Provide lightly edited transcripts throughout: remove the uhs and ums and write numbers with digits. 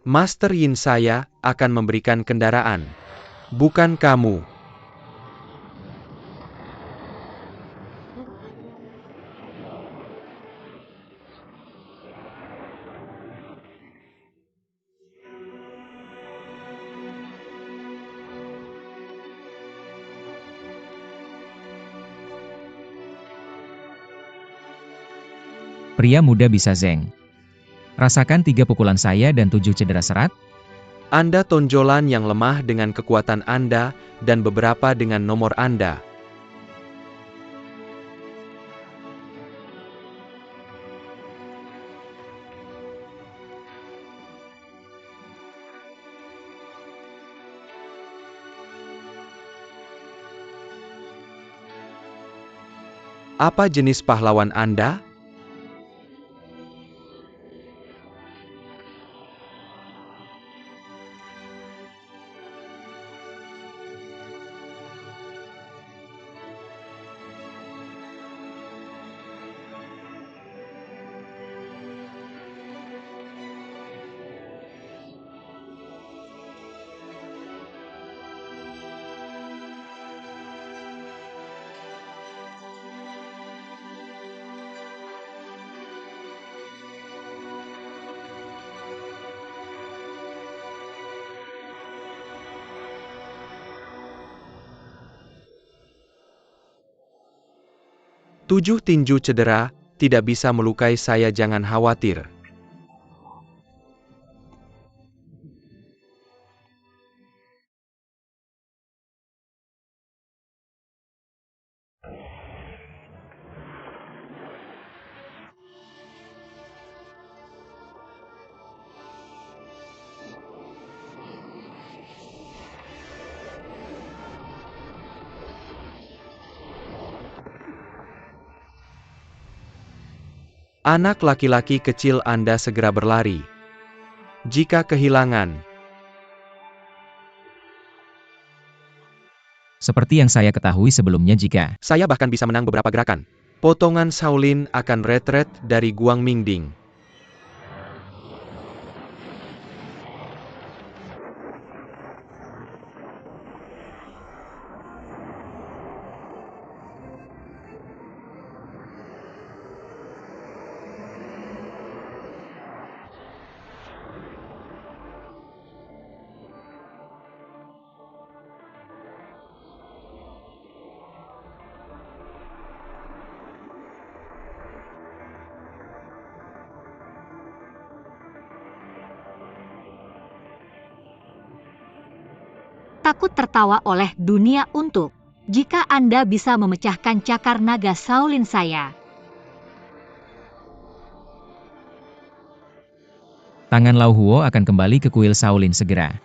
Master Yin, saya akan memberikan kendaraan. Bukan kamu. Pria muda bisa zeng. Rasakan 3 pukulan saya dan 7 cedera serat. Anda tonjolan yang lemah dengan kekuatan Anda, dan beberapa dengan nomor Anda. Apa jenis pahlawan Anda? Tujuh tinju cedera, tidak bisa melukai saya, jangan khawatir. Anak laki-laki kecil Anda segera berlari. Jika kehilangan, Seperti yang saya ketahui sebelumnya, jika saya bahkan bisa menang beberapa gerakan. Potongan Shaolin akan retret dari Guang Mingding. Takut tertawa oleh dunia untuk jika Anda bisa memecahkan cakar naga Shaolin saya. tangan Lao Huo akan kembali ke kuil Shaolin segera.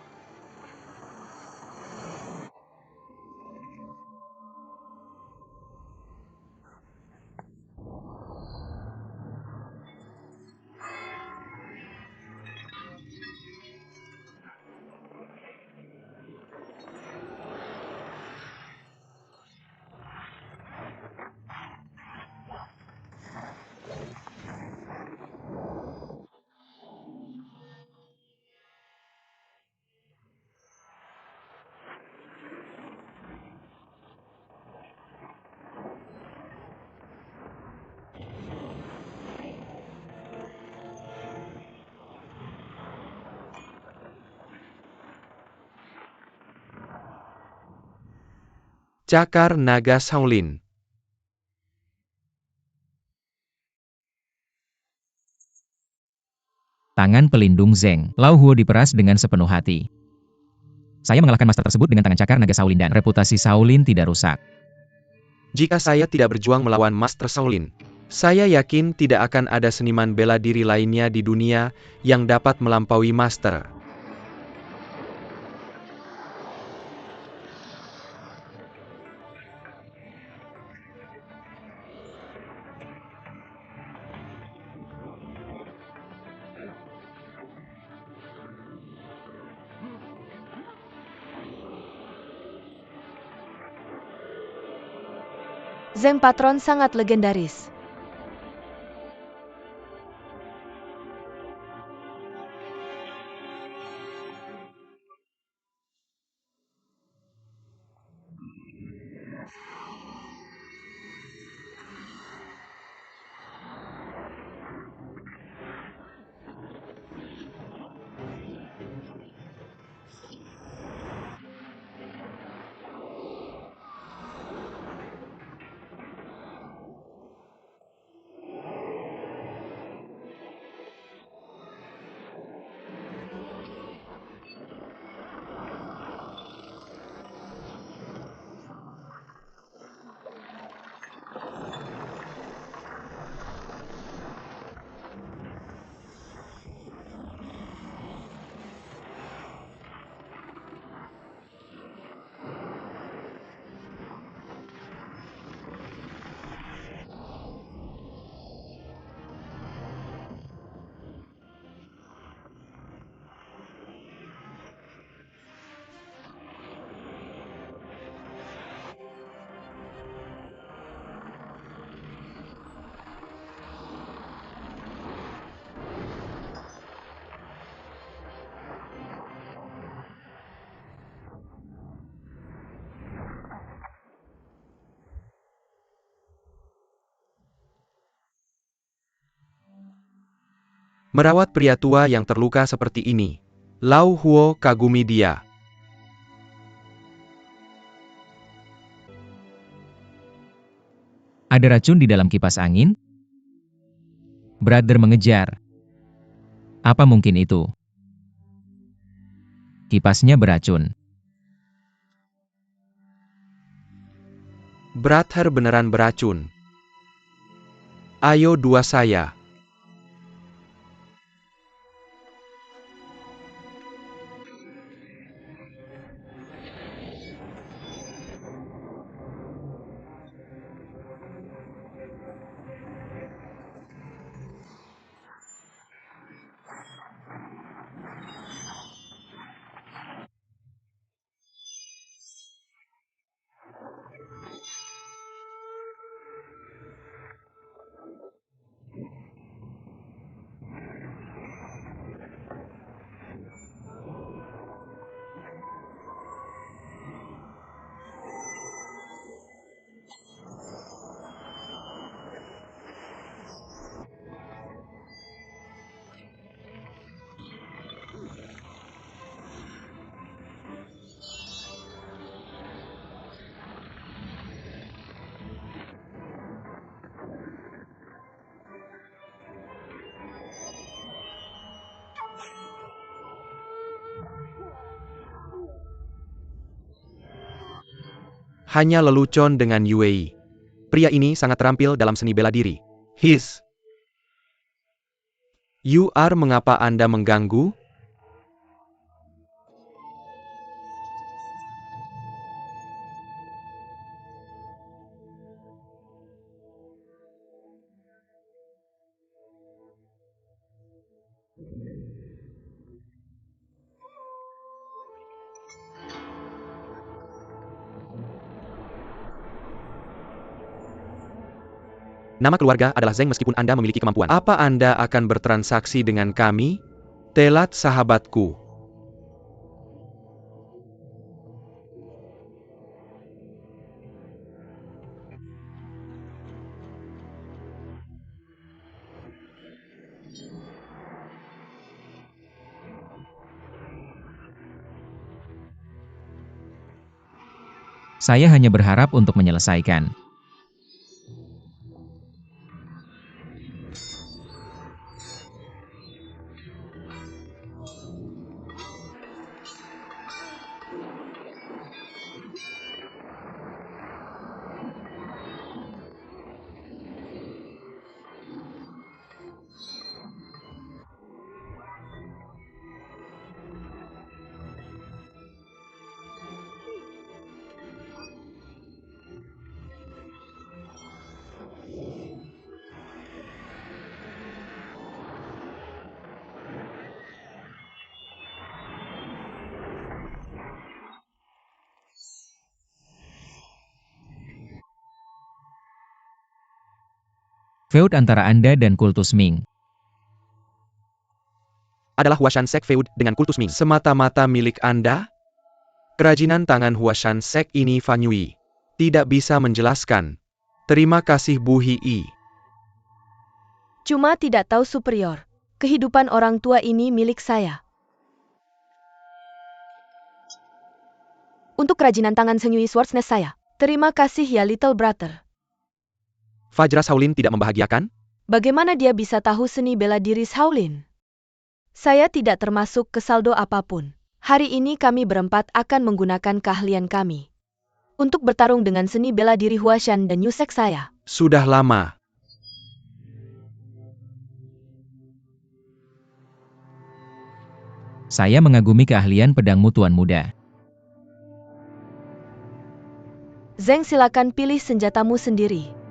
Cakar naga Shaolin. Tangan pelindung Zeng. Lao Huo diperas dengan sepenuh hati. Saya mengalahkan master tersebut dengan tangan cakar naga Shaolin dan reputasi Shaolin tidak rusak. Jika saya tidak berjuang melawan Master Shaolin, saya yakin tidak akan ada seniman bela diri lainnya di dunia yang dapat melampaui Master. Zeng Patron sangat legendaris. Merawat pria tua yang terluka seperti ini. Lao Huo kagumi dia. Ada racun di dalam kipas angin? Brother mengejar. Apa mungkin itu? Kipasnya beracun. Brother beneran beracun. Ayo dua saya. Hanya lelucon dengan Yue. Pria ini sangat terampil dalam seni bela diri. Mengapa Anda mengganggu? Nama keluarga adalah Zeng meskipun Anda memiliki kemampuan. Apa Anda akan bertransaksi dengan kami? Telat sahabatku. Saya hanya berharap untuk menyelesaikan. Feud antara Anda dan kultus Ming Adalah Huashan Sek feud dengan kultus Ming. Semata-mata milik Anda? Kerajinan tangan Huashan Sek ini Fan Yui tidak bisa menjelaskan. Terima kasih Bu Hii. Cuma tidak tahu superior. Kehidupan orang tua ini milik saya. Untuk kerajinan tangan Senyui Swordsness saya. Terima kasih ya Little Brother. Fajra Shaolin tidak membahagiakan? Bagaimana dia bisa tahu seni bela diri Shaolin? Saya tidak termasuk ke saldo apapun. Hari ini kami berempat akan menggunakan keahlian kami untuk bertarung dengan seni bela diri Huashan dan Yusek saya. Sudah lama. Saya mengagumi keahlian pedangmu Tuan Muda. Zeng, silakan pilih senjatamu sendiri.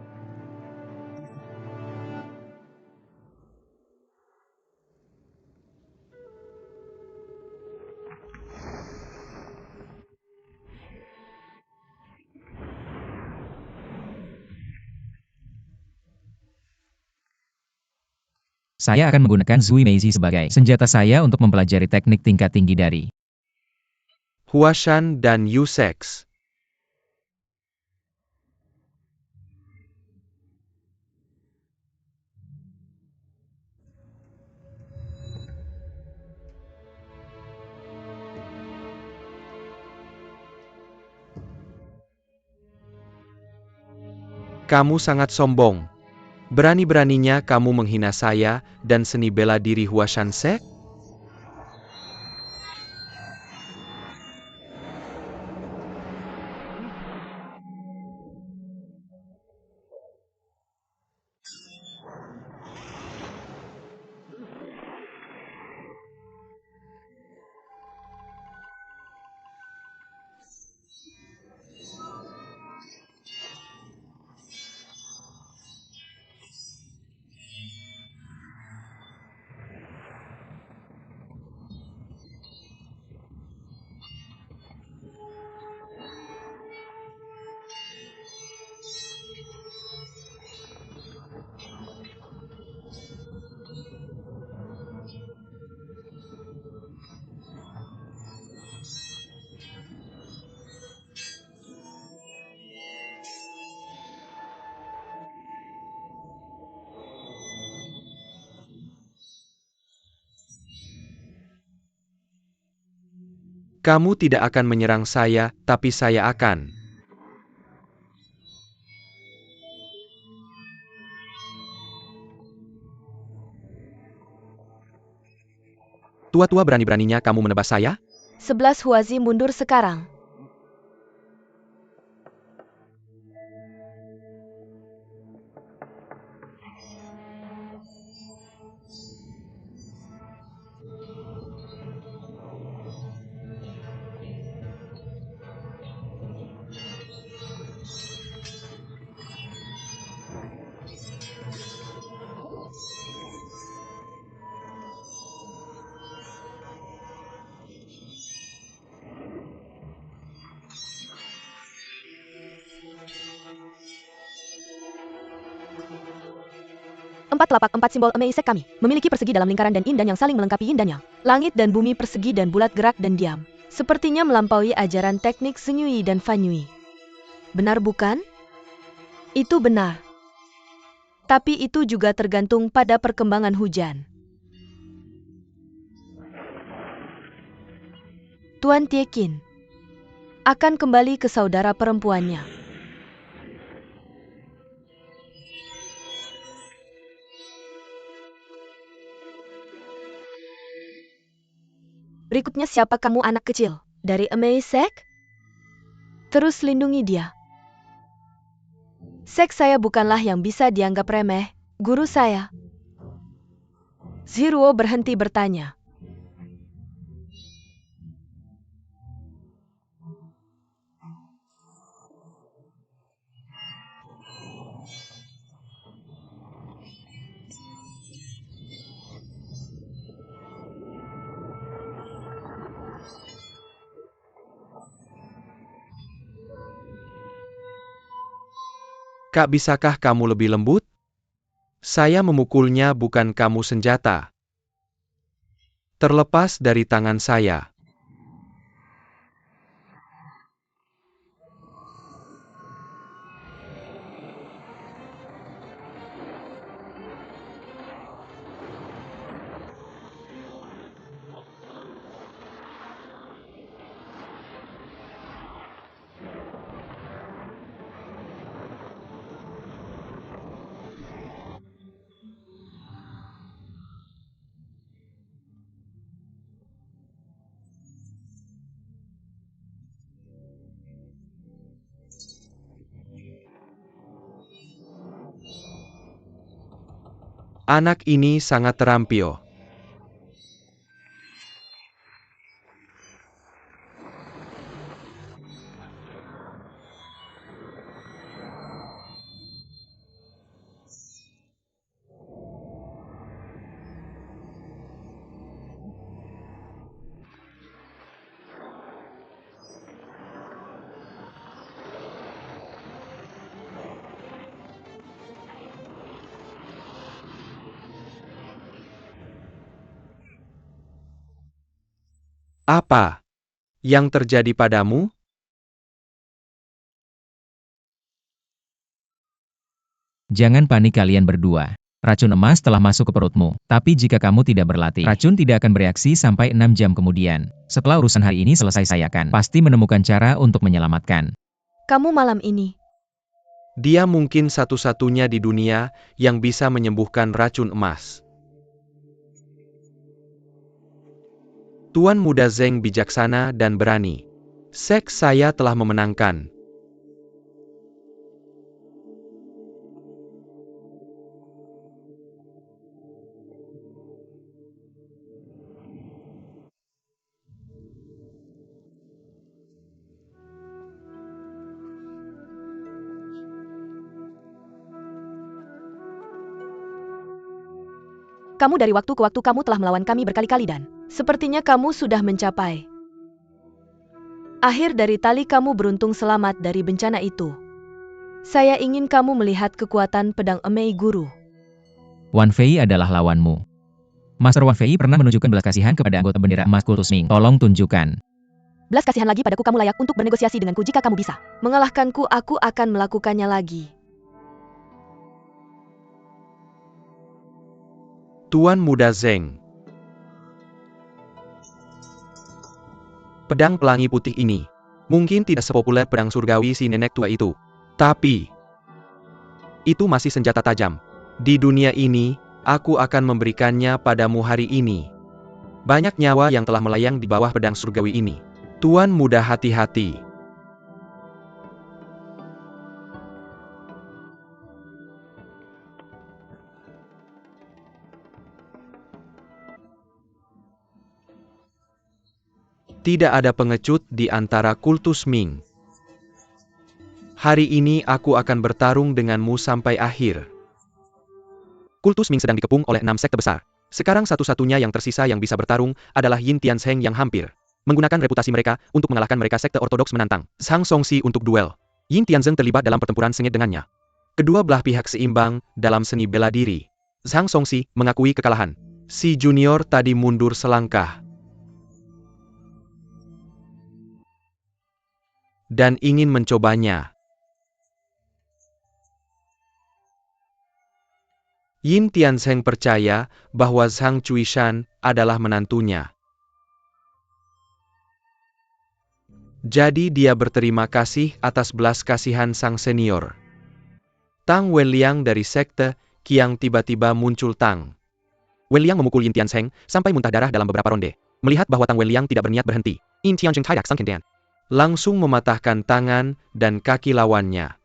Saya akan menggunakan Zui Meizi sebagai senjata saya untuk mempelajari teknik tingkat tinggi dari Huashan dan Yusek. Kamu sangat sombong. Berani-beraninya kamu menghina saya dan seni bela diri Huashan Sek? Kamu tidak akan menyerang saya, tapi saya akan. Tua-tua berani-beraninya kamu menebas saya? 11 Huazi mundur sekarang. Empat telapak empat simbol Emeisek kami memiliki persegi dalam lingkaran dan yin dan yang saling melengkapi yin dan yang. Langit dan bumi persegi dan bulat gerak dan diam. Sepertinya melampaui ajaran teknik Senyui dan Fanyui. Benar bukan? Itu benar. Tapi itu juga tergantung pada perkembangan hujan. Tuan Tiekin akan kembali ke saudara perempuannya. Berikutnya siapa kamu anak kecil? Dari Emeisek? Terus lindungi dia. Sek saya bukanlah yang bisa dianggap remeh, guru saya. Ziruo berhenti bertanya. Kak, bisakah kamu lebih lembut? Saya memukulnya bukan kamu senjata. Terlepas dari tangan saya. Anak ini sangat terampil. Apa yang terjadi padamu? Jangan panik kalian berdua. Racun emas telah masuk ke perutmu. Tapi jika kamu tidak berlatih, racun tidak akan bereaksi sampai 6 jam kemudian. Setelah urusan hari ini selesai, saya akan pasti menemukan cara untuk menyelamatkan. Kamu malam ini Dia mungkin satu-satunya di dunia yang bisa menyembuhkan racun emas. Tuan Muda Zeng bijaksana dan berani. Sek saya telah memenangkan. Kamu dari waktu ke waktu kamu telah melawan kami berkali-kali dan sepertinya kamu sudah mencapai akhir dari tali. Kamu beruntung selamat dari bencana itu. Saya ingin kamu melihat kekuatan pedang Emei Guru. Wan Fei adalah lawanmu. Master Wan Fei pernah menunjukkan belas kasihan kepada anggota bendera emas Kultus Ming. Tolong tunjukkan. Belas kasihan lagi padaku. Kamu layak untuk bernegosiasi denganku. Jika kamu bisa mengalahkanku, aku akan melakukannya lagi. Tuan Muda Zeng. Pedang pelangi putih ini mungkin tidak sepopuler pedang surgawi si nenek tua itu, tapi itu masih senjata tajam. Di dunia ini, aku akan memberikannya padamu hari ini. Banyak nyawa yang telah melayang di bawah pedang surgawi ini. Tuan Muda, hati-hati. Tidak ada pengecut di antara Kultus Ming. Hari ini aku akan bertarung denganmu sampai akhir. Kultus Ming sedang dikepung oleh 6 sekte besar. Sekarang satu-satunya yang tersisa yang bisa bertarung adalah Yin Tianzheng yang hampir menggunakan reputasi mereka untuk mengalahkan mereka. Sekte ortodoks menantang Zhang Songxi untuk duel. Yin Tianzheng terlibat dalam pertempuran sengit dengannya. Kedua belah pihak seimbang dalam seni bela diri. Zhang Songxi mengakui kekalahan. Si junior tadi mundur selangkah dan ingin mencobanya. Yin Tianzheng percaya bahwa Zhang Chuishan adalah menantunya. Jadi dia berterima kasih atas belas kasihan sang senior. Tang Wenliang dari sekte Qiang tiba-tiba muncul. Tang Wenliang memukul Yin Tianzheng sampai muntah darah dalam beberapa ronde. Melihat bahwa Tang Wenliang tidak berniat berhenti, Yin Tianzheng tidak sangkin langsung mematahkan tangan dan kaki lawannya.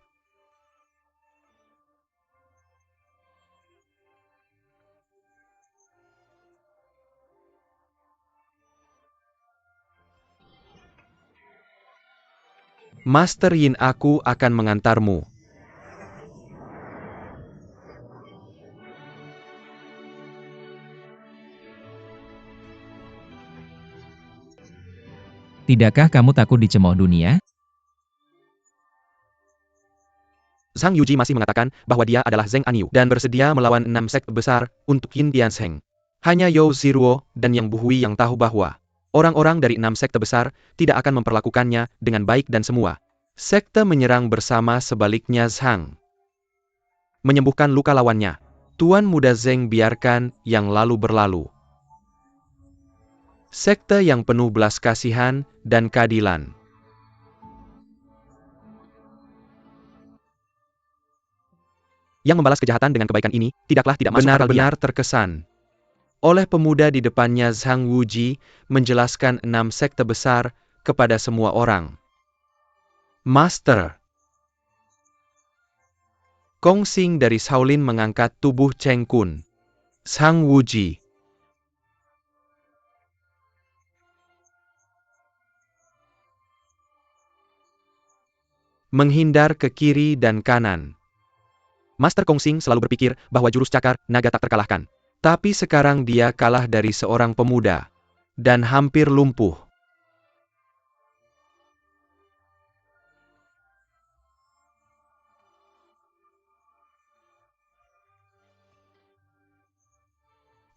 Master Yin, aku akan mengantarmu. Tidakkah kamu takut dicemooh dunia? Zhang Yuji masih mengatakan bahwa dia adalah Zeng Anyu dan bersedia melawan 6 sekte besar untuk Yin Tianzheng. Hanya You Ziruo dan Yang Buhui yang tahu bahwa orang-orang dari 6 sekte besar tidak akan memperlakukannya dengan baik dan semua sekte menyerang bersama. Sebaliknya Zhang menyembuhkan luka lawannya. Tuan Muda Zeng biarkan yang lalu berlalu. Sekte yang penuh belas kasihan dan keadilan. Yang membalas kejahatan dengan kebaikan ini, tidaklah tidak masuk akal. Benar-benar terkesan oleh pemuda di depannya. Zhang Wuji menjelaskan 6 sekte besar kepada semua orang. Master Kong Xing dari Shaolin mengangkat tubuh Cheng Kun. Zhang Wuji menghindar ke kiri dan kanan. Master Kong Xing selalu berpikir bahwa jurus cakar naga tak terkalahkan. Tapi sekarang dia kalah dari seorang pemuda dan hampir lumpuh.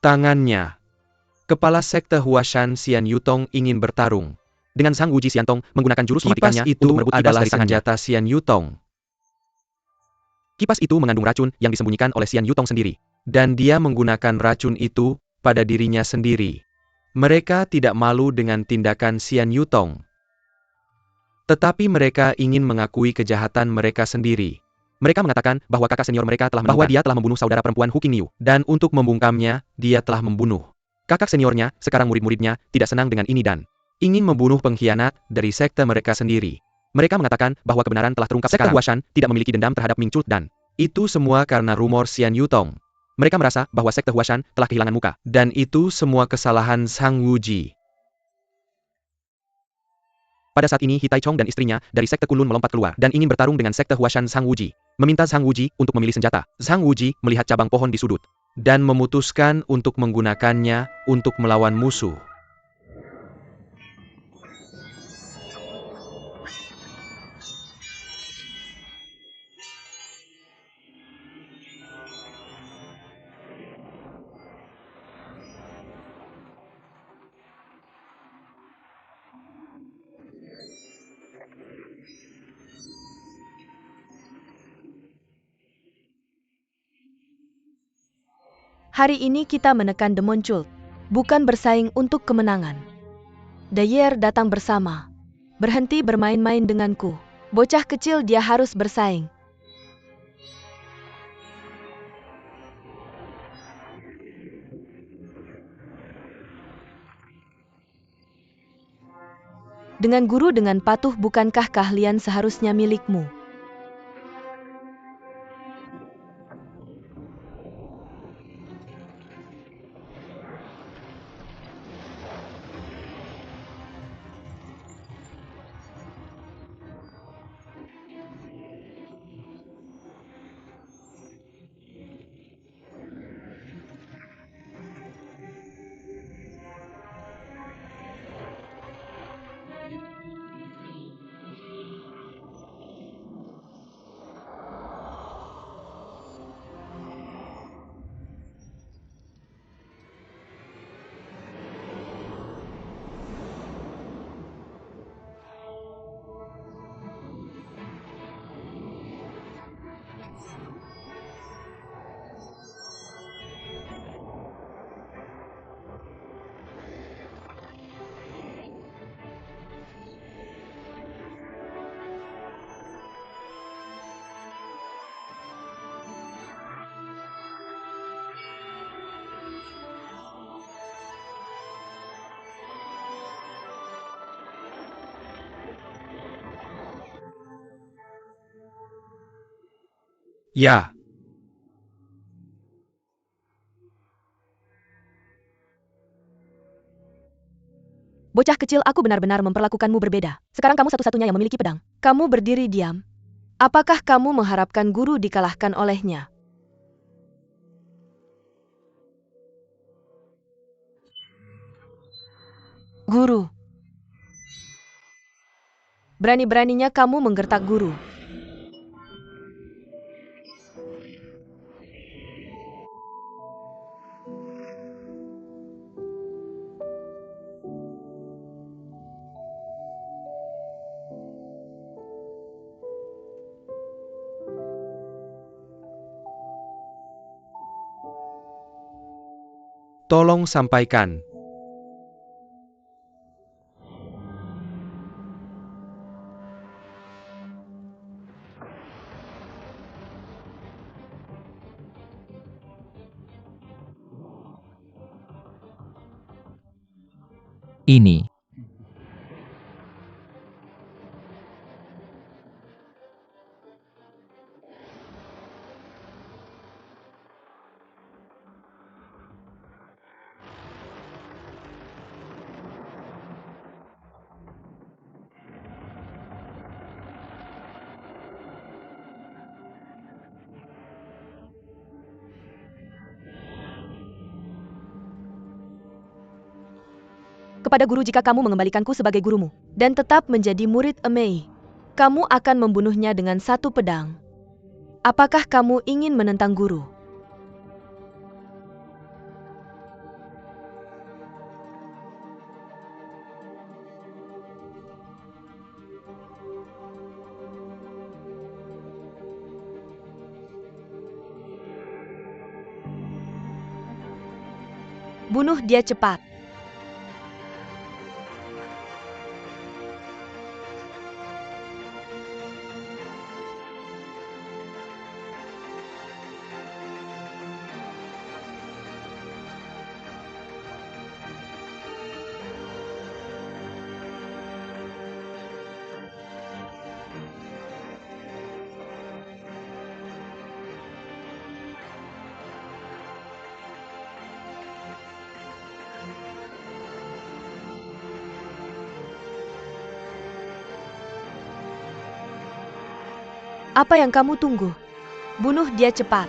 Tangannya. Kepala sekte Huashan Xian Yutong ingin bertarung dengan Zhang Wuji. Xian Tong menggunakan jurus mematikannya untuk merebut kipas dari tangannya. Senjata Xian Yutong. Kipas itu mengandung racun yang disembunyikan oleh Xian Yutong sendiri. Dan dia menggunakan racun itu pada dirinya sendiri. Mereka tidak malu dengan tindakan Xian Yutong. Tetapi mereka ingin mengakui kejahatan mereka sendiri. Mereka mengatakan bahwa kakak senior mereka telah bahwa dia telah membunuh saudara perempuan Hu Qingniu, dan untuk membungkamnya, dia telah membunuh kakak seniornya. Sekarang murid-muridnya tidak senang dengan ini dan ingin membunuh pengkhianat dari sekte mereka sendiri. Mereka mengatakan bahwa kebenaran telah terungkap sekarang. Sekte Huashan tidak memiliki dendam terhadap Ming Chult dan itu semua karena rumor Xian Yutong. Mereka merasa bahwa sekte Huashan telah kehilangan muka, dan itu semua kesalahan Sang Wuji. Pada saat ini Hitai Chong dan istrinya dari sekte Kunlun melompat keluar dan ingin bertarung dengan sekte Huashan Sang Wuji, meminta Sang Wuji untuk memilih senjata. Sang Wuji melihat cabang pohon di sudut dan memutuskan untuk menggunakannya untuk melawan musuh. Hari ini kita menekan Demon Chult, bukan bersaing untuk kemenangan. Dayer datang bersama. Berhenti bermain-main denganku. Bocah kecil, dia harus bersaing. Dengan guru dengan patuh, bukankah keahlian seharusnya milikmu? Ya. Bocah kecil, aku benar-benar memperlakukanmu berbeda. Sekarang kamu satu-satunya yang memiliki pedang. Kamu berdiri diam. Apakah kamu mengharapkan guru dikalahkan olehnya? Guru. Berani-beraninya kamu menggertak guru. Tolong sampaikan. Ini. Kepada guru, jika kamu mengembalikanku sebagai gurumu dan tetap menjadi murid Emei, kamu akan membunuhnya dengan satu pedang. Apakah kamu ingin menentang guru? Bunuh dia cepat. Apa yang kamu tunggu? Bunuh dia cepat.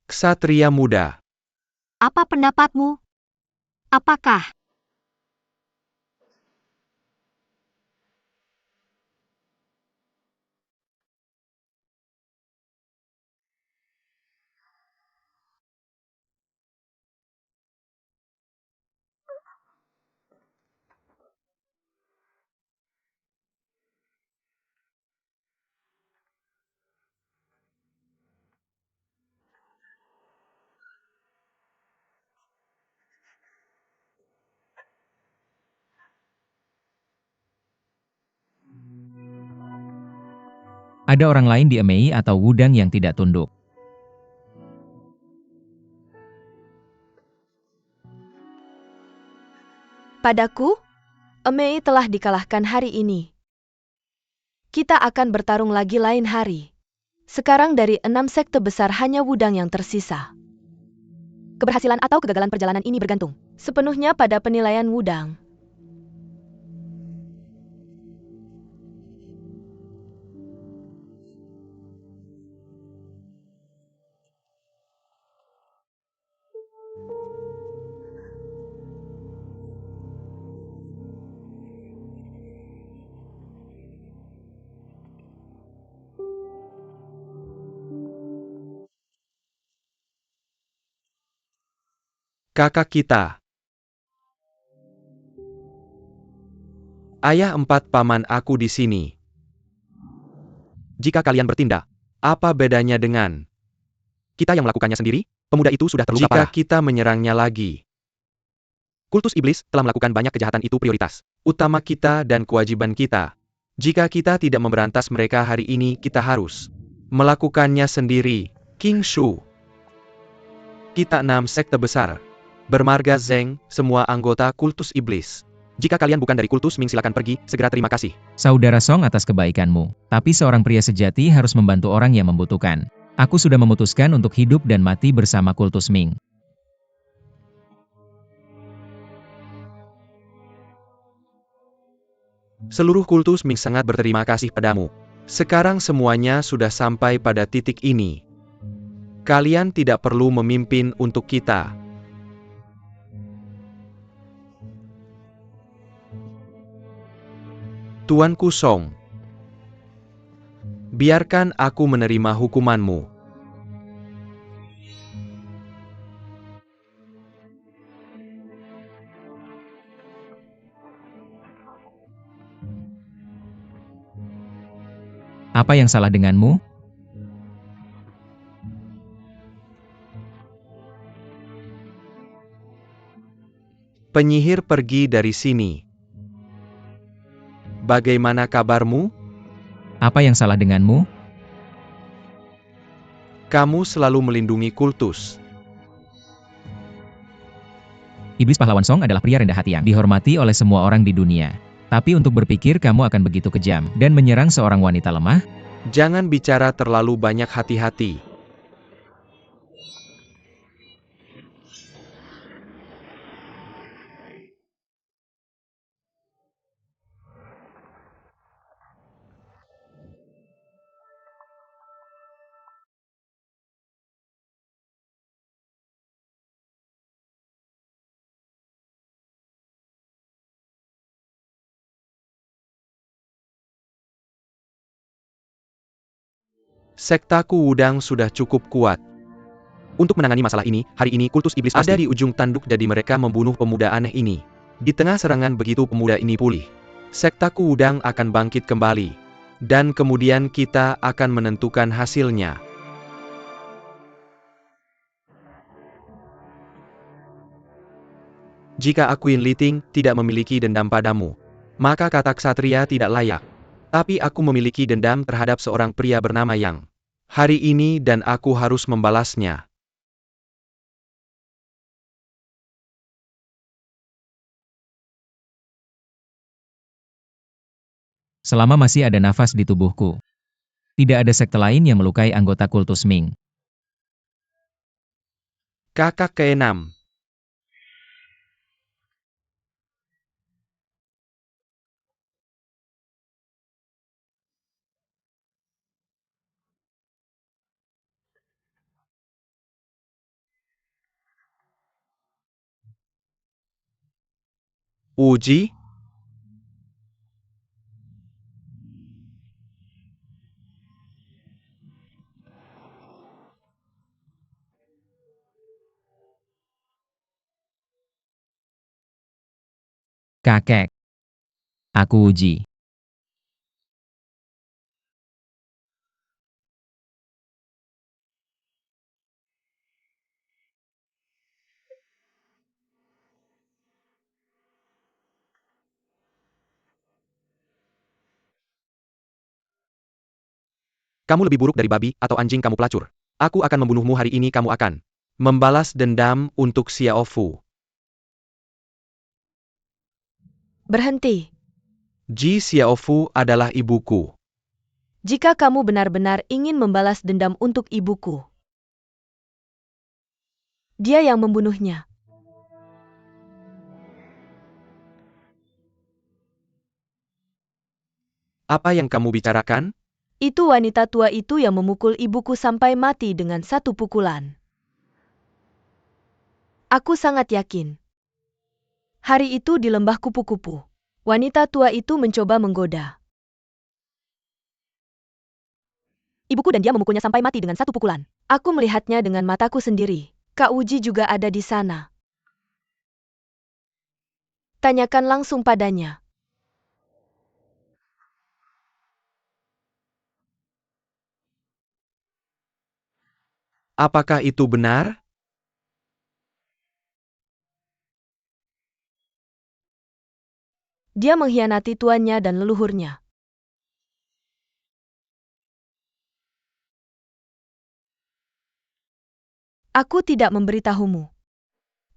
Ksatria muda. Apa pendapatmu? Apakah Ada orang lain di Emei atau Wudang yang tidak tunduk. Padaku, Emei telah dikalahkan hari ini. Kita akan bertarung lagi lain hari. Sekarang dari 6 sekte besar hanya Wudang yang tersisa. Keberhasilan atau kegagalan perjalanan ini bergantung sepenuhnya pada penilaian Wudang. Kakak kita. Ayah 4 paman aku di sini. Jika kalian bertindak, apa bedanya dengan kita yang melakukannya sendiri? Pemuda itu sudah terluka parah. Jika kita menyerangnya lagi. Kultus iblis telah melakukan banyak kejahatan, itu prioritas utama kita dan kewajiban kita. Jika kita tidak memberantas mereka hari ini, kita harus melakukannya sendiri. King Shu. Kita 6 sekte besar. Bermarga Zeng, semua anggota kultus iblis. Jika kalian bukan dari kultus Ming, silakan pergi, segera terima kasih. Saudara Song atas kebaikanmu. Tapi seorang pria sejati harus membantu orang yang membutuhkan. Aku sudah memutuskan untuk hidup dan mati bersama kultus Ming. Seluruh kultus Ming sangat berterima kasih padamu. Sekarang semuanya sudah sampai pada titik ini. Kalian tidak perlu memimpin untuk kita. Tuanku Song. Biarkan aku menerima hukumanmu. Apa yang salah denganmu? Penyihir pergi dari sini. Bagaimana kabarmu? Apa yang salah denganmu? Kamu selalu melindungi kultus. Iblis pahlawan Song adalah pria rendah hati yang dihormati oleh semua orang di dunia. Tapi untuk berpikir kamu akan begitu kejam dan menyerang seorang wanita lemah? Jangan bicara terlalu banyak, hati-hati. Sektaku Wudang sudah cukup kuat. Untuk menangani masalah ini, hari ini kultus iblis ada di ujung tanduk jadi mereka membunuh pemuda aneh ini. Di tengah serangan begitu pemuda ini pulih, sektaku Wudang akan bangkit kembali. Dan kemudian kita akan menentukan hasilnya. Jika Queen Liting tidak memiliki dendam padamu, maka kata ksatria tidak layak. Tapi aku memiliki dendam terhadap seorang pria bernama Yang. Hari ini dan aku harus membalasnya. Selama masih ada nafas di tubuhku, tidak ada sekte lain yang melukai anggota kultus Ming. Kakak keenam. Uji? Kakek. Aku uji. Kamu lebih buruk dari babi atau anjing kamu pelacur. Aku akan membunuhmu hari ini kamu akan membalas dendam untuk Xiao Fu. Berhenti. Ji Xiao Fu adalah ibuku. Jika kamu benar-benar ingin membalas dendam untuk ibuku, dia yang membunuhnya. Apa yang kamu bicarakan? Itu wanita tua itu yang memukul ibuku sampai mati dengan satu pukulan. Aku sangat yakin. Hari itu di lembah kupu-kupu, wanita tua itu mencoba menggoda ibuku dan dia memukulnya sampai mati dengan satu pukulan. Aku melihatnya dengan mataku sendiri. Kak Uji juga ada di sana. Tanyakan langsung padanya. Apakah itu benar? Dia mengkhianati tuannya dan leluhurnya. Aku tidak memberitahumu.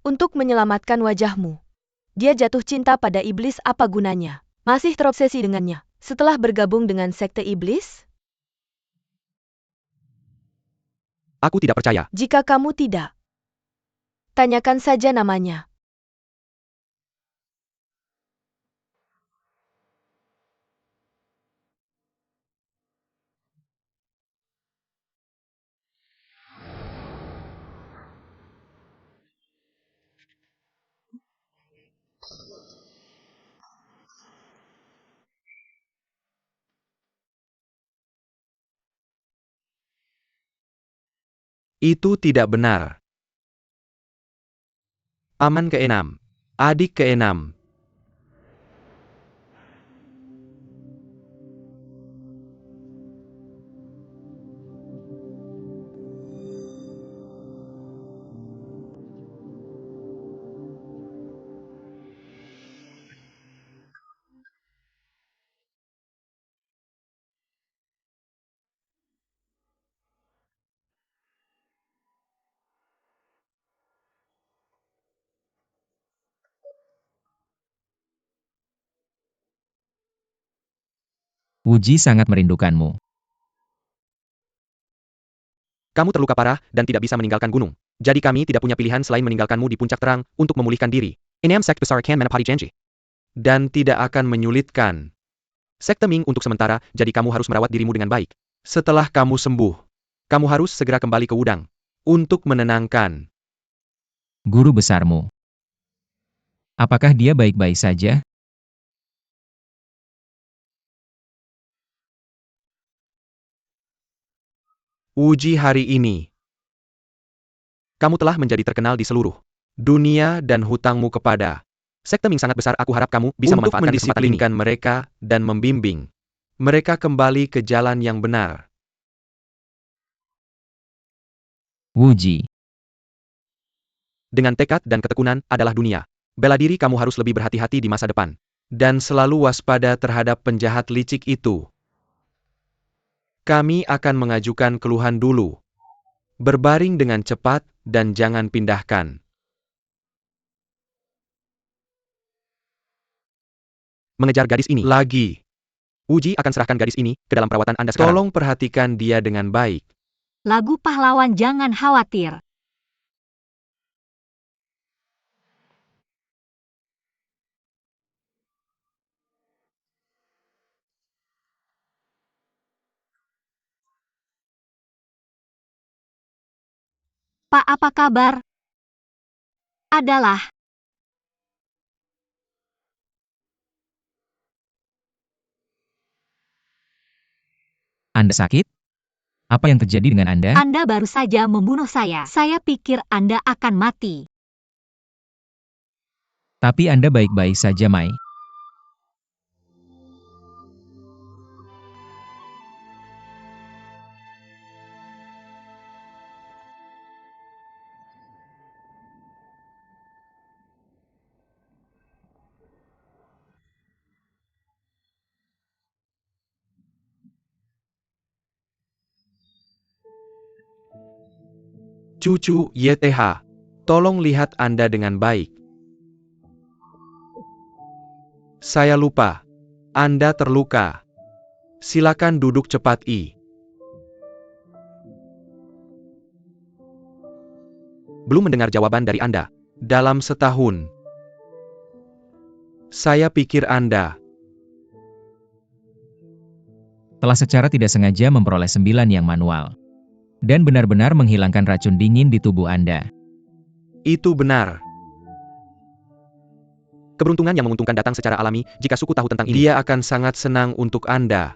Untuk menyelamatkan wajahmu. Dia jatuh cinta pada iblis, apa gunanya? Masih terobsesi dengannya. Setelah bergabung dengan sekte iblis? Aku tidak percaya. Jika kamu tidak, tanyakan saja namanya. Itu tidak benar. Aman keenam. Adik keenam. Wuji sangat merindukanmu. Kamu terluka parah dan tidak bisa meninggalkan gunung. Jadi kami tidak punya pilihan selain meninggalkanmu di puncak terang untuk memulihkan diri. Enam sekte besar Kan Menepati Janji. Dan tidak akan menyulitkan. Sekte Ming untuk sementara, jadi kamu harus merawat dirimu dengan baik. Setelah kamu sembuh, kamu harus segera kembali ke Wudang. Untuk menenangkan. Guru besarmu. Apakah dia baik-baik saja? Wuji hari ini. Kamu telah menjadi terkenal di seluruh dunia dan hutangmu kepada sekte Ming sangat besar. Aku harap kamu bisa memanfaatkan kesempatan ini mereka dan membimbing mereka kembali ke jalan yang benar. Wuji. Dengan tekad dan ketekunan adalah dunia. Bela diri kamu harus lebih berhati-hati di masa depan. Dan selalu waspada terhadap penjahat licik itu. Kami akan mengajukan keluhan dulu. Berbaring dengan cepat dan jangan pindahkan. Mengejar gadis ini lagi. Wuji akan serahkan gadis ini ke dalam perawatan Anda sekarang. Tolong perhatikan dia dengan baik. Lagu pahlawan jangan khawatir. Pak, apa kabar? Adalah. Anda sakit? Apa yang terjadi dengan Anda? Anda baru saja membunuh saya. Saya pikir Anda akan mati. Tapi Anda baik-baik saja, Mai. Cucu YTH, tolong lihat Anda dengan baik. Saya lupa. Anda terluka. Silakan duduk cepat, I. Belum mendengar jawaban dari Anda. Dalam setahun. Saya pikir Anda Telah secara tidak sengaja memperoleh 9 yang manual. Dan benar-benar menghilangkan racun dingin di tubuh Anda. itu benar. Keberuntungan yang menguntungkan datang secara alami. Jika suku tahu tentang ini, dia akan sangat senang untuk Anda.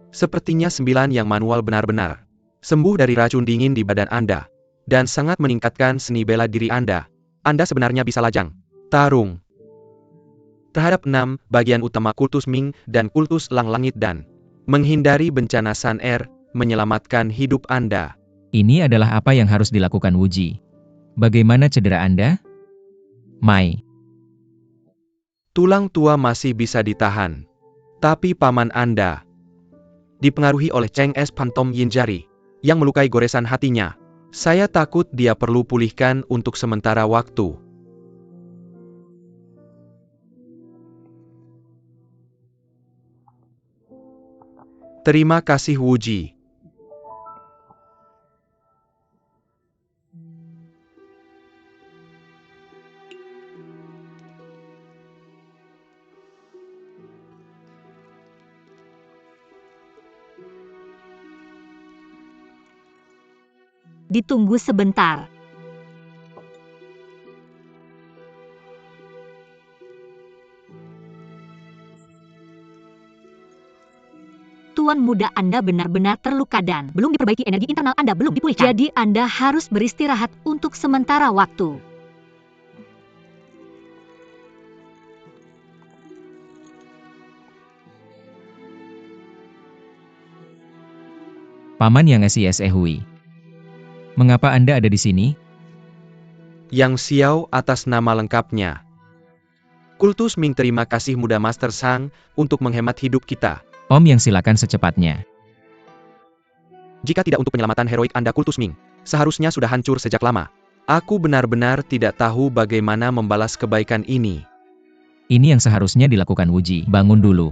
Sepertinya 9 yang manual benar-benar sembuh dari racun dingin di badan Anda. Dan sangat meningkatkan seni bela diri Anda. Anda sebenarnya bisa lajang tarung terhadap 6 bagian utama kultus Ming dan kultus Lang Langit dan menghindari bencana Sun Air, menyelamatkan hidup Anda. Ini adalah apa yang harus dilakukan Wuji. Bagaimana cedera Anda? Mai. Tulang tua masih bisa ditahan. Tapi paman Anda dipengaruhi oleh Cheng Es Phantom Yinjari yang melukai goresan hatinya. Saya takut dia perlu pulihkan untuk sementara waktu. Terima kasih Wuji. Ditunggu sebentar. Tuan muda Anda benar-benar terluka dan belum diperbaiki, energi internal Anda belum dipulihkan. Jadi Anda harus beristirahat untuk sementara waktu. Paman Yang Sia Hui. Mengapa Anda ada di sini? Yang Xiao atas nama lengkapnya. Kultus Ming terima kasih muda Master Sang untuk menghemat hidup kita. Om Yang silakan secepatnya. Jika tidak untuk penyelamatan heroik Anda Kultus Ming, seharusnya sudah hancur sejak lama. Aku benar-benar tidak tahu bagaimana membalas kebaikan ini. Ini yang seharusnya dilakukan Wuji. Bangun dulu.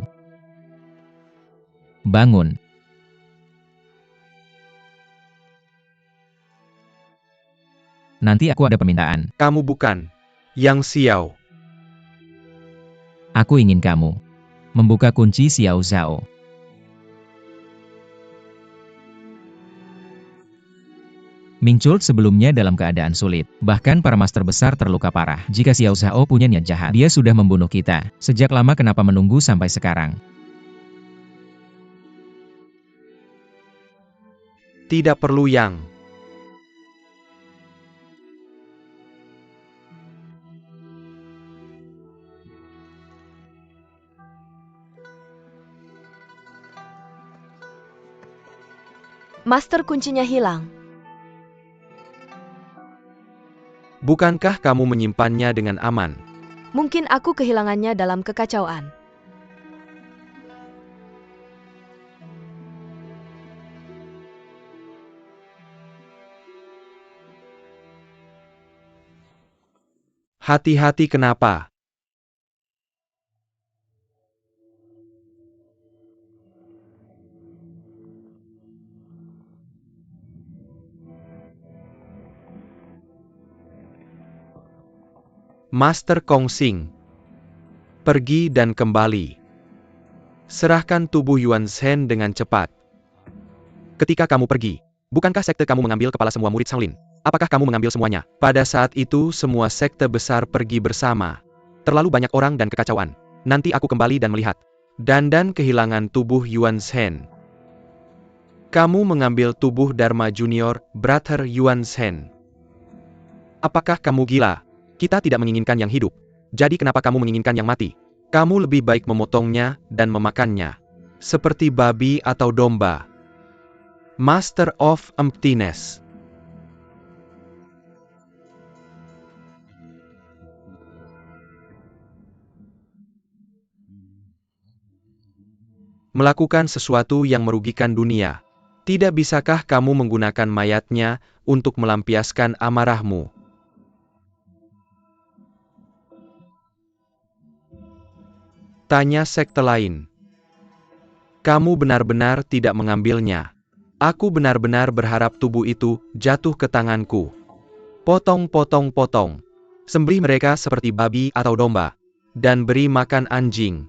Bangun. Nanti aku ada permintaan. Kamu bukan Yang Xiao. Aku ingin kamu membuka kunci Xiao Zhao. Ming Chult sebelumnya dalam keadaan sulit. Bahkan para master besar terluka parah. Jika Xiao Zhao punya niat jahat, dia sudah membunuh kita. Sejak lama kenapa menunggu sampai sekarang? Tidak perlu yang. Master, kuncinya hilang. Bukankah kamu menyimpannya dengan aman? Mungkin aku kehilangannya dalam kekacauan. Hati-hati, kenapa? Master Kongsing. Pergi dan kembali. Serahkan tubuh Yuan Shen dengan cepat. Ketika kamu pergi, bukankah sekte kamu mengambil kepala semua murid Shaolin? Apakah kamu mengambil semuanya? Pada saat itu semua sekte besar pergi bersama. Terlalu banyak orang dan kekacauan. Nanti aku kembali dan melihat. Dandan kehilangan tubuh Yuan Shen. Kamu mengambil tubuh Dharma Junior, Brother Yuan Shen. Apakah kamu gila? Kita tidak menginginkan yang hidup. Jadi kenapa kamu menginginkan yang mati? Kamu lebih baik memotongnya dan memakannya. Seperti babi atau domba. Master of Emptiness. Melakukan sesuatu yang merugikan dunia. Tidak bisakah kamu menggunakan mayatnya untuk melampiaskan amarahmu? Tanya sekte lain. Kamu benar-benar tidak mengambilnya. Aku benar-benar berharap tubuh itu jatuh ke tanganku. Potong, potong, potong. Sembelih mereka seperti babi atau domba. Dan beri makan anjing.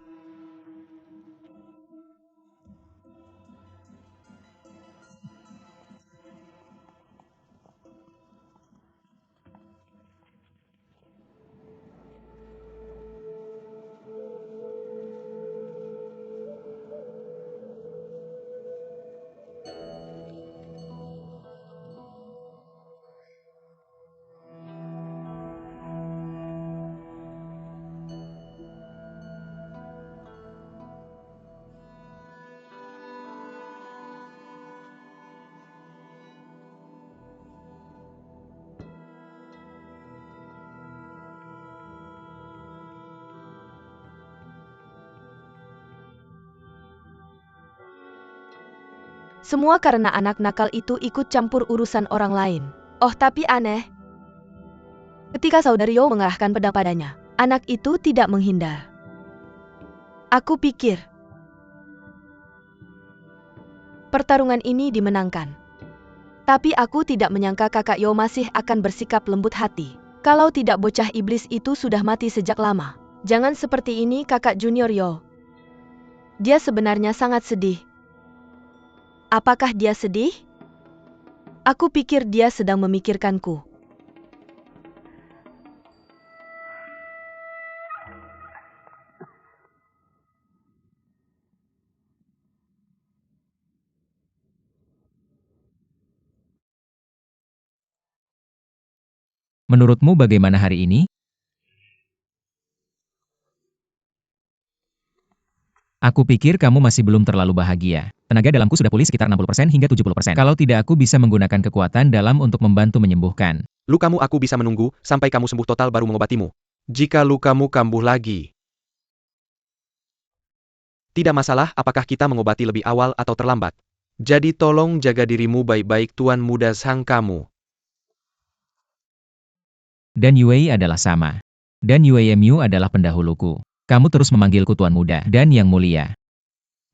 Semua karena anak nakal itu ikut campur urusan orang lain. Oh, tapi aneh. Ketika Saudari Yo mengarahkan pedang padanya, anak itu tidak menghindar. Aku pikir pertarungan ini dimenangkan. Tapi aku tidak menyangka kakak Yo masih akan bersikap lembut hati. Kalau tidak, bocah iblis itu sudah mati sejak lama. Jangan seperti ini, kakak junior Yo. Dia sebenarnya sangat sedih. Apakah dia sedih? Aku pikir dia sedang memikirkanku. Menurutmu bagaimana hari ini? Aku pikir kamu masih belum terlalu bahagia. Tenaga dalamku sudah pulih sekitar 60% hingga 70%. Kalau tidak, aku bisa menggunakan kekuatan dalam untuk membantu menyembuhkan. Lukamu aku bisa menunggu sampai kamu sembuh total baru mengobatimu. Jika lukamu kambuh lagi. Tidak masalah apakah kita mengobati lebih awal atau terlambat. Jadi tolong jaga dirimu baik-baik, Tuan Muda Sang kamu. Dan Yue adalah sama. Dan Yuemu adalah pendahuluku. Kamu terus memanggilku Tuan Muda dan Yang Mulia.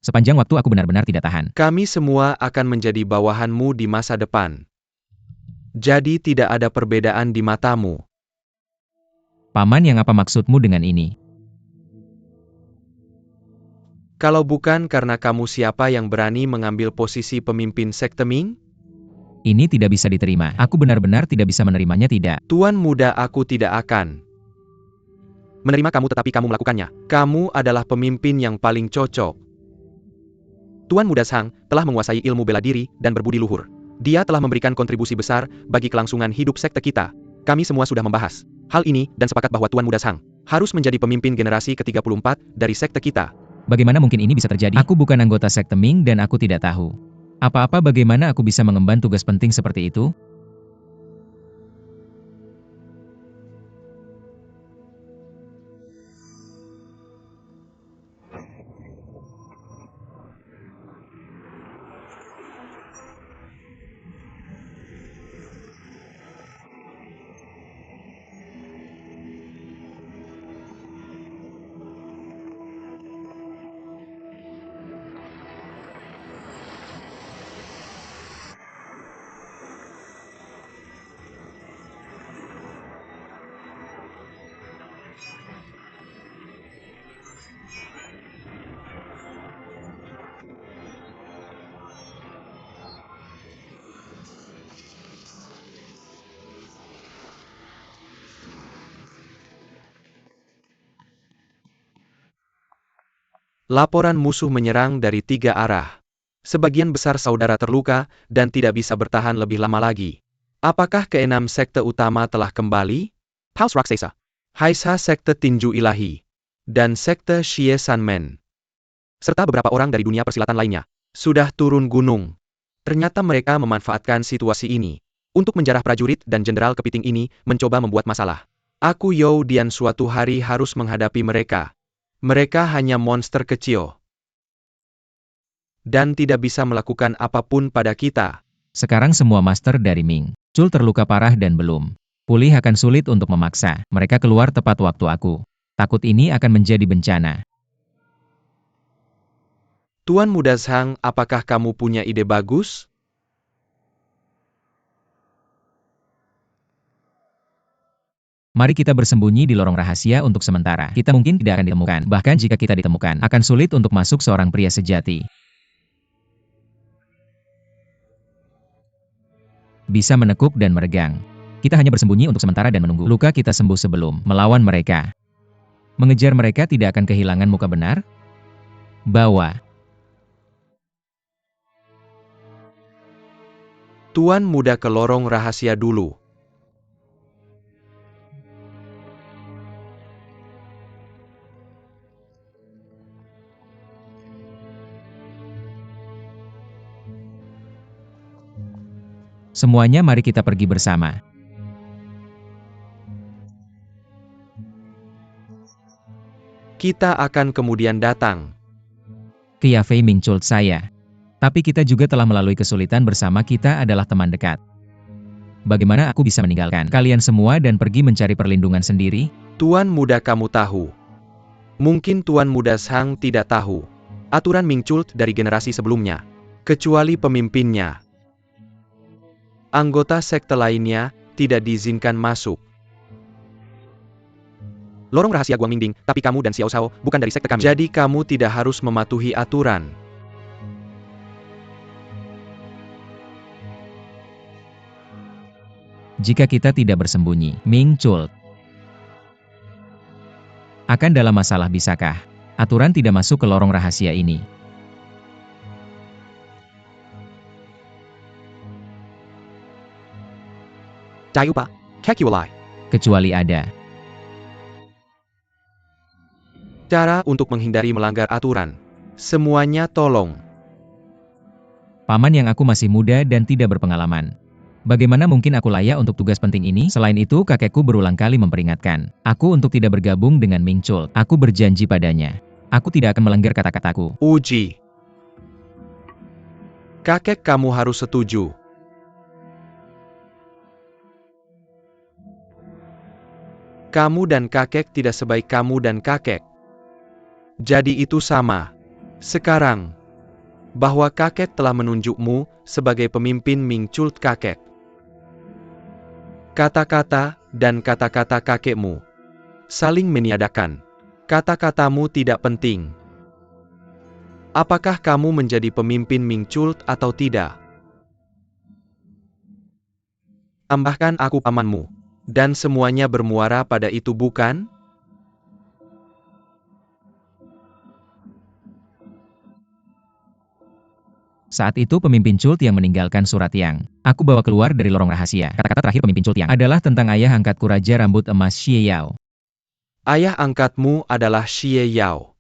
Sepanjang waktu aku benar-benar tidak tahan. Kami semua akan menjadi bawahanmu di masa depan. Jadi tidak ada perbedaan di matamu. Paman, yang apa maksudmu dengan ini? Kalau bukan karena kamu, siapa yang berani mengambil posisi pemimpin sekte Ming? Ini tidak bisa diterima. Aku benar-benar tidak bisa menerimanya, tidak. Tuan Muda, aku tidak akan menerima kamu, tetapi kamu melakukannya. Kamu adalah pemimpin yang paling cocok. Tuan Muda Sang telah menguasai ilmu bela diri dan berbudi luhur. Dia telah memberikan kontribusi besar bagi kelangsungan hidup sekte kita. Kami semua sudah membahas hal ini dan sepakat bahwa Tuan Muda Shang harus menjadi pemimpin generasi ke-34 dari sekte kita. Bagaimana mungkin ini bisa terjadi? Aku bukan anggota sekte Ming dan aku tidak tahu. Apa-apa bagaimana aku bisa mengemban tugas penting seperti itu? Laporan musuh menyerang dari 3 arah. Sebagian besar saudara terluka dan tidak bisa bertahan lebih lama lagi. Apakah keenam sekte utama telah kembali? House Raksasa, Haisha sekte tinju ilahi, dan sekte Xie Sanmen, serta beberapa orang dari dunia persilatan lainnya, sudah turun gunung. Ternyata mereka memanfaatkan situasi ini untuk menjarah prajurit dan jenderal kepiting ini mencoba membuat masalah. Aku You Dian suatu hari harus menghadapi mereka. Mereka hanya monster kecil dan tidak bisa melakukan apapun pada kita. Sekarang semua master dari Ming Chul terluka parah dan belum pulih akan sulit untuk memaksa mereka keluar tepat waktu aku. Takut ini akan menjadi bencana. Tuan Muda Shang, apakah kamu punya ide bagus? Mari kita bersembunyi di lorong rahasia untuk sementara. Kita mungkin tidak akan ditemukan. Bahkan jika kita ditemukan, akan sulit untuk masuk seorang pria sejati. Bisa menekuk dan meregang. Kita hanya bersembunyi untuk sementara dan menunggu luka kita sembuh sebelum melawan mereka. Mengejar mereka tidak akan kehilangan muka benar. Bawa. Tuan Muda ke lorong rahasia dulu. Semuanya mari kita pergi bersama. Kita akan kemudian datang. Ke Yafei Ming Chul saya. Tapi kita juga telah melalui kesulitan bersama, kita adalah teman dekat. Bagaimana aku bisa meninggalkan kalian semua dan pergi mencari perlindungan sendiri? Tuan Muda, kamu tahu. Mungkin Tuan Muda Shang tidak tahu aturan Ming Chul dari generasi sebelumnya. Kecuali pemimpinnya. Anggota sekte lainnya tidak diizinkan masuk. Lorong rahasia Guangmingding, tapi kamu dan Xiao Shao bukan dari sekte kami. Jadi kamu tidak harus mematuhi aturan. Jika kita tidak bersembunyi, Ming Chul akan dalam masalah. Bisakah aturan tidak masuk ke lorong rahasia ini? Tayupa, Kekiwalai. Kecuali ada cara untuk menghindari melanggar aturan. Semuanya tolong. Paman yang aku masih muda dan tidak berpengalaman. Bagaimana mungkin aku layak untuk tugas penting ini? Selain itu, kakekku berulang kali memperingatkan aku untuk tidak bergabung dengan Ming Chul. Aku berjanji padanya. Aku tidak akan melanggar kata-kataku. Uji. Kakek kamu harus setuju. Kamu dan kakek tidak sebaik kamu dan kakek. Jadi itu sama. Sekarang, bahwa kakek telah menunjukmu sebagai pemimpin Ming Chul kakek. Kata-kata dan kata-kata kakekmu saling meniadakan. Kata-katamu tidak penting. Apakah kamu menjadi pemimpin Ming Chul atau tidak? Tambahkan aku pamanmu. Dan semuanya bermuara pada itu, bukan? Saat itu pemimpin Cult yang meninggalkan surat yang aku bawa keluar dari lorong rahasia. Kata-kata terakhir pemimpin Cult yang adalah tentang ayah angkatku Raja Rambut Emas Xie Yao. Ayah angkatmu adalah Xie Yao.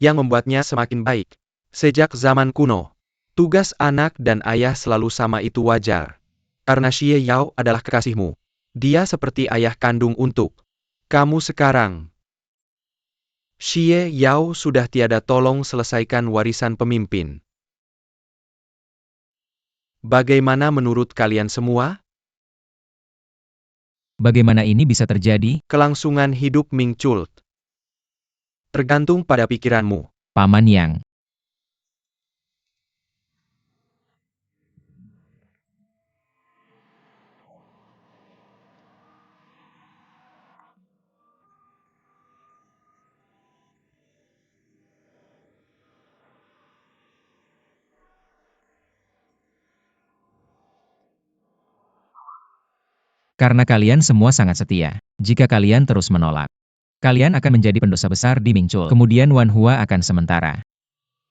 Yang membuatnya semakin baik. Sejak zaman kuno, tugas anak dan ayah selalu sama, itu wajar. Karena Xie Yao adalah kekasihmu. Dia seperti ayah kandung untuk kamu sekarang. Xie Yao sudah tiada, tolong selesaikan warisan pemimpin. Bagaimana menurut kalian semua? Bagaimana ini bisa terjadi? Kelangsungan hidup Ming Cult tergantung pada pikiranmu. Paman Yang. Karena kalian semua sangat setia. Jika kalian terus menolak, kalian akan menjadi pendosa besar di Ming Cult. Kemudian Wan Hua akan sementara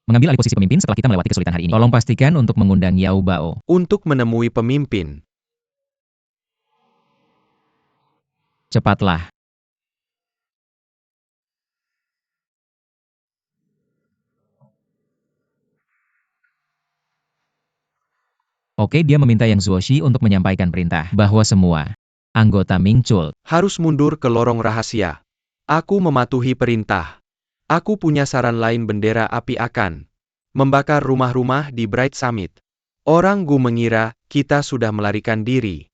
mengambil alih posisi pemimpin setelah kita melewati kesulitan hari ini. Tolong pastikan untuk mengundang Yao Bao. Untuk menemui pemimpin. Cepatlah. Oke, dia meminta Yang Zuoshi untuk menyampaikan perintah bahwa semua anggota Ming Cult Harus mundur ke lorong rahasia. Aku mematuhi perintah. Aku punya saran lain, bendera api akan membakar rumah-rumah di Bright Summit. Orang Gu mengira kita sudah melarikan diri.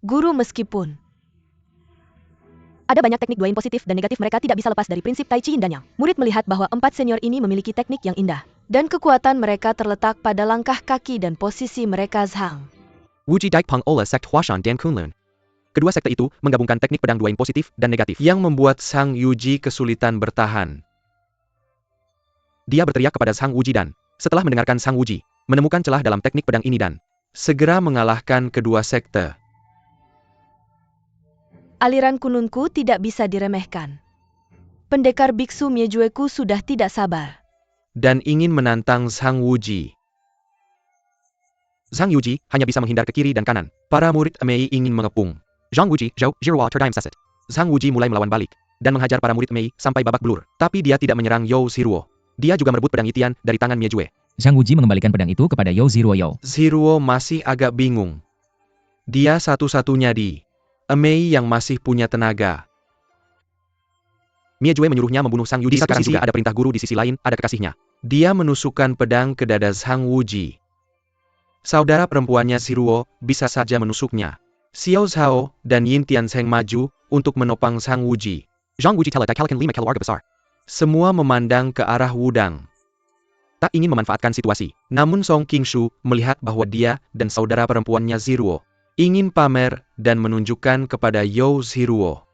Guru, meskipun ada banyak teknik dua yang positif dan negatif, mereka tidak bisa lepas dari prinsip Tai Chi Yin dan Yang. Murid melihat bahwa empat senior ini memiliki teknik yang indah, dan kekuatan mereka terletak pada langkah kaki dan posisi mereka. Zhang Wuji Daik Peng Ola Sekt Huashan Dan Kunlun. Kedua sekte itu menggabungkan teknik pedang dua yang positif dan negatif yang membuat Sang Yuji kesulitan bertahan. Dia berteriak kepada Sang Wuji dan, setelah mendengarkan Sang Wuji, menemukan celah dalam teknik pedang ini dan segera mengalahkan kedua sekte. Aliran Kununku tidak bisa diremehkan. Pendekar biksu Miejueku sudah tidak sabar Dan ingin menantang Sang Wuji. Zhang Yuji hanya bisa menghindar ke kiri dan kanan. Para murid Mei ingin mengepung. Zhang Wuji, Zhou, Zhirhua terdiam saset. Zhang Wuji mulai melawan balik dan menghajar para murid Mei sampai babak belur. Tapi dia tidak menyerang You Ziruo. Dia juga merebut pedang Itian dari tangan Miejue. Zhang Wuji mengembalikan pedang itu kepada You Ziruo. Ziruo masih agak bingung. Dia satu-satunya di Mei yang masih punya tenaga. Miejue menyuruhnya membunuh Sang Yuji. Di satu sisi ada perintah guru, di sisi lain ada kekasihnya. Dia menusukkan pedang ke dada Zhang Wuji. Saudara perempuannya Ziruo bisa saja menusuknya. Xiao Zhao dan Yin Tianzheng maju untuk menopang Sang Wuji. Zhang Wuji telah dikalahkan 5 keluarga besar. Semua memandang ke arah Wudang, tak ingin memanfaatkan situasi. Namun Song Qingshu melihat bahwa dia dan saudara perempuannya Ziruo ingin pamer dan menunjukkan kepada You Ziruo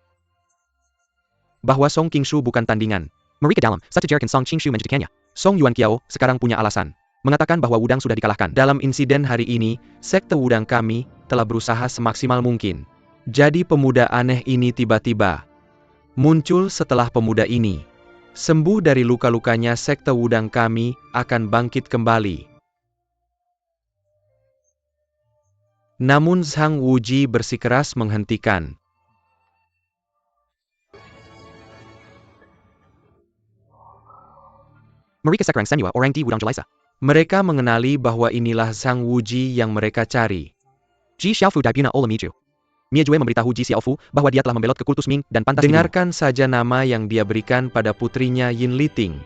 bahwa Song Qingshu bukan tandingan. Meri ke dalam, saat sejarahkan Song Qingshu menjadikannya. Song Yuanqiao sekarang punya alasan mengatakan bahwa Wudang sudah dikalahkan. Dalam insiden hari ini, sekte Wudang kami telah berusaha semaksimal mungkin. Jadi pemuda aneh ini tiba-tiba muncul. Setelah pemuda ini sembuh dari luka-lukanya, sekte Wudang kami akan bangkit kembali. Namun Zhang Wuji bersikeras menghentikan. Mereka sekarang Senua orang di Wudang Jelaisa. Mereka mengenali bahwa inilah Zhang Wuji yang mereka cari. Ji Xiaofu Daibuna Ola Miju. Miejue memberitahu Ji Xiaofu bahwa dia telah membelot ke kultus Ming dan pantas dengarkan saja nama yang dia berikan pada putrinya Yin Liting.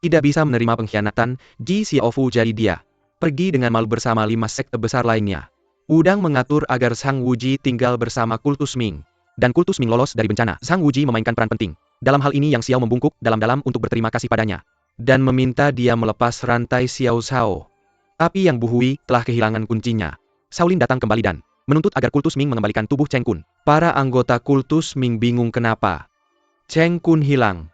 Tidak bisa menerima pengkhianatan, Ji Xiaofu jadi dia pergi dengan malu bersama 5 sekte besar lainnya. Wudang mengatur agar Sang Wuji tinggal bersama kultus Ming, dan kultus Ming lolos dari bencana. Sang Wuji memainkan peran penting. Dalam hal ini Yang Xiao membungkuk dalam-dalam untuk berterima kasih padanya, dan meminta dia melepas rantai Xiao Zhao. Tapi Yang Buhui telah kehilangan kuncinya. Shaolin datang kembali dan menuntut agar kultus Ming mengembalikan tubuh Cheng Kun. Para anggota kultus Ming bingung kenapa Cheng Kun hilang.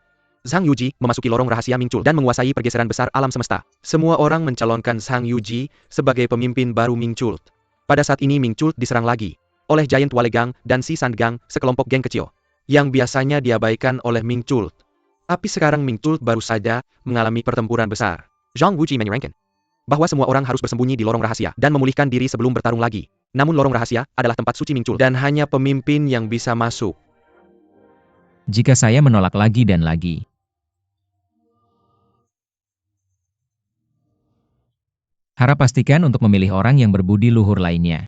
Zhang Yuji memasuki lorong rahasia Mingchul dan menguasai pergeseran besar alam semesta. Semua orang mencalonkan Zhang Yuji sebagai pemimpin baru Mingchul. Pada saat ini Mingchul diserang lagi oleh Giant Wale Gang dan Si Sandgang, sekelompok geng kecil yang biasanya diabaikan oleh Mingchul. Tapi sekarang Mingchul baru saja mengalami pertempuran besar. Zhang Wuji menyarankan bahwa semua orang harus bersembunyi di lorong rahasia dan memulihkan diri sebelum bertarung lagi. Namun lorong rahasia adalah tempat suci Mingchul dan hanya pemimpin yang bisa masuk. Jika saya menolak lagi dan lagi, harap pastikan untuk memilih orang yang berbudi luhur lainnya.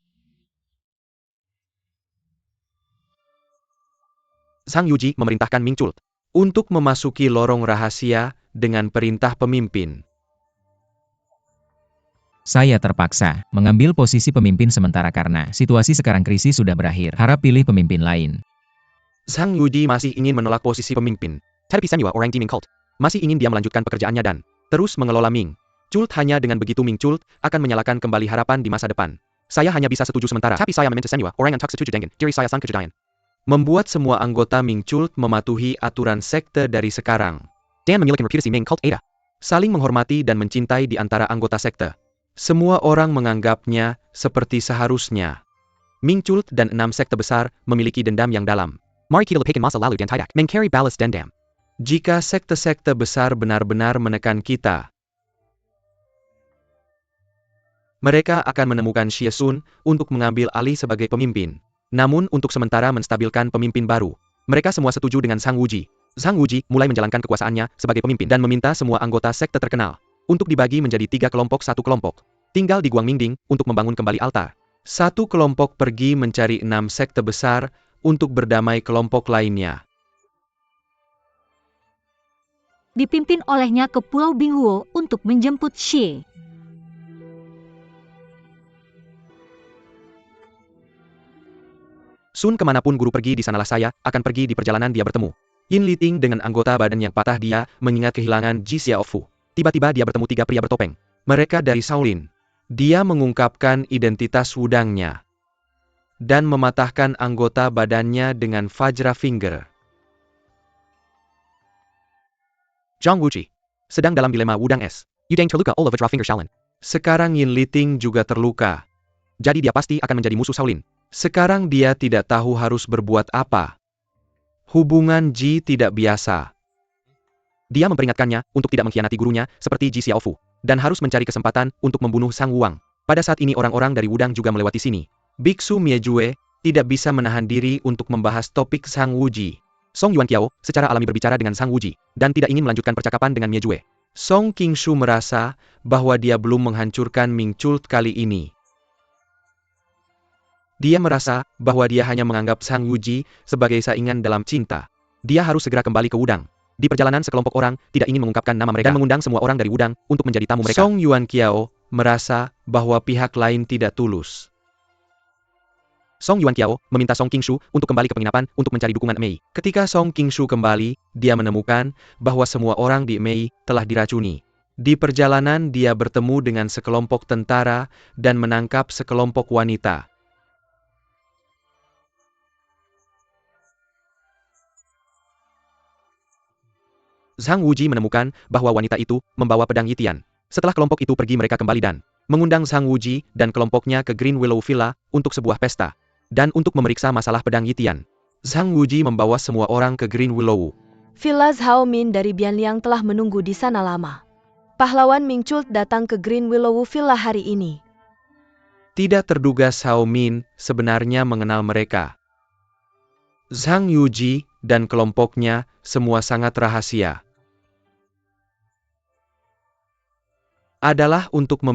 Zhang Yuji memerintahkan Mingchul untuk memasuki lorong rahasia dengan perintah pemimpin. Saya terpaksa mengambil posisi pemimpin sementara karena situasi sekarang krisis sudah berakhir. Harap pilih pemimpin lain. Zhang Yuji masih ingin menolak posisi pemimpin. Tapi Samuel orang di Ming Cult masih ingin dia melanjutkan pekerjaannya dan terus mengelola Ming Cult. Hanya dengan begitu Ming Cult akan menyalakan kembali harapan di masa depan. Saya hanya bisa setuju sementara. Tapi saya meminta Samuel orang yang tak setuju dengan diri saya sang kejadian. Membuat semua anggota Ming Cult mematuhi aturan sekte dari sekarang. Dan memiliki reputasi Ming Cult Ada saling menghormati dan mencintai di antara anggota sekte. Semua orang menganggapnya seperti seharusnya. Ming Cult dan 6 sekte besar memiliki dendam yang dalam. Mari kita lupakan masa lalu dan tidak mencari balas dendam. Jika sekte-sekte besar benar-benar menekan kita, mereka akan menemukan Xie Sun untuk mengambil alih sebagai pemimpin. Namun untuk sementara menstabilkan pemimpin baru, mereka semua setuju dengan Zhang Wuji. Zhang Wuji mulai menjalankan kekuasaannya sebagai pemimpin dan meminta semua anggota sekte terkenal untuk dibagi menjadi 3 kelompok. Satu kelompok tinggal di Guangmingding untuk membangun kembali altar. Satu kelompok pergi mencari 6 sekte besar untuk berdamai kelompok lainnya. Dipimpin olehnya ke Pulau Binghuo untuk menjemput Xie. Sun kemanapun guru pergi di sanalah saya akan pergi. Di perjalanan dia bertemu Yin Liting dengan anggota badan yang patah. Dia mengingat kehilangan Ji Xiaofu. Tiba-tiba dia bertemu 3 pria bertopeng. Mereka dari Shaolin. Dia mengungkapkan identitas wudangnya dan mematahkan anggota badannya dengan Vajra Finger. Zhang Wuji sedang dalam dilema wudang es. Yudang terluka oleh Vajra Finger Shaolin. Sekarang Yin Liting juga terluka. Jadi dia pasti akan menjadi musuh Shaolin. Sekarang dia tidak tahu harus berbuat apa. Hubungan Ji tidak biasa. Dia memperingatkannya untuk tidak mengkhianati gurunya seperti Ji Xiaofu dan harus mencari kesempatan untuk membunuh Sang Wuang. Pada saat ini orang-orang dari Wudang juga melewati sini. Biksu Miejue tidak bisa menahan diri untuk membahas topik Sang Wuji. Song Yuanqiao secara alami berbicara dengan Sang Wuji dan tidak ingin melanjutkan percakapan dengan Miejue. Song Qingshu merasa bahwa dia belum menghancurkan Ming Cult kali ini. Dia merasa bahwa dia hanya menganggap Sang Wuji sebagai saingan dalam cinta. Dia harus segera kembali ke Wudang. Di perjalanan sekelompok orang tidak ingin mengungkapkan nama mereka dan mengundang semua orang dari Wudang untuk menjadi tamu mereka. Song Yuanqiao merasa bahwa pihak lain tidak tulus. Song Yuanqiao meminta Song Qingshu untuk kembali ke penginapan untuk mencari dukungan Mei. Ketika Song Qingshu kembali, dia menemukan bahwa semua orang di Mei telah diracuni. Di perjalanan dia bertemu dengan sekelompok tentara dan menangkap sekelompok wanita. Zhang Wuji menemukan bahwa wanita itu membawa pedang Yitian. Setelah kelompok itu pergi mereka kembali dan mengundang Zhang Wuji dan kelompoknya ke Green Willow Villa untuk sebuah pesta. Dan untuk memeriksa masalah pedang Yitian, Zhang Wuji membawa semua orang ke Green Willow. Villa Zhao Min dari Bianliang telah menunggu di sana lama. Pahlawan Ming Cult datang ke Green Willow Villa hari ini. Tidak terduga Zhao Min sebenarnya mengenal mereka. Zhang Yuji dan kelompoknya semua sangat rahasia. Adalah untuk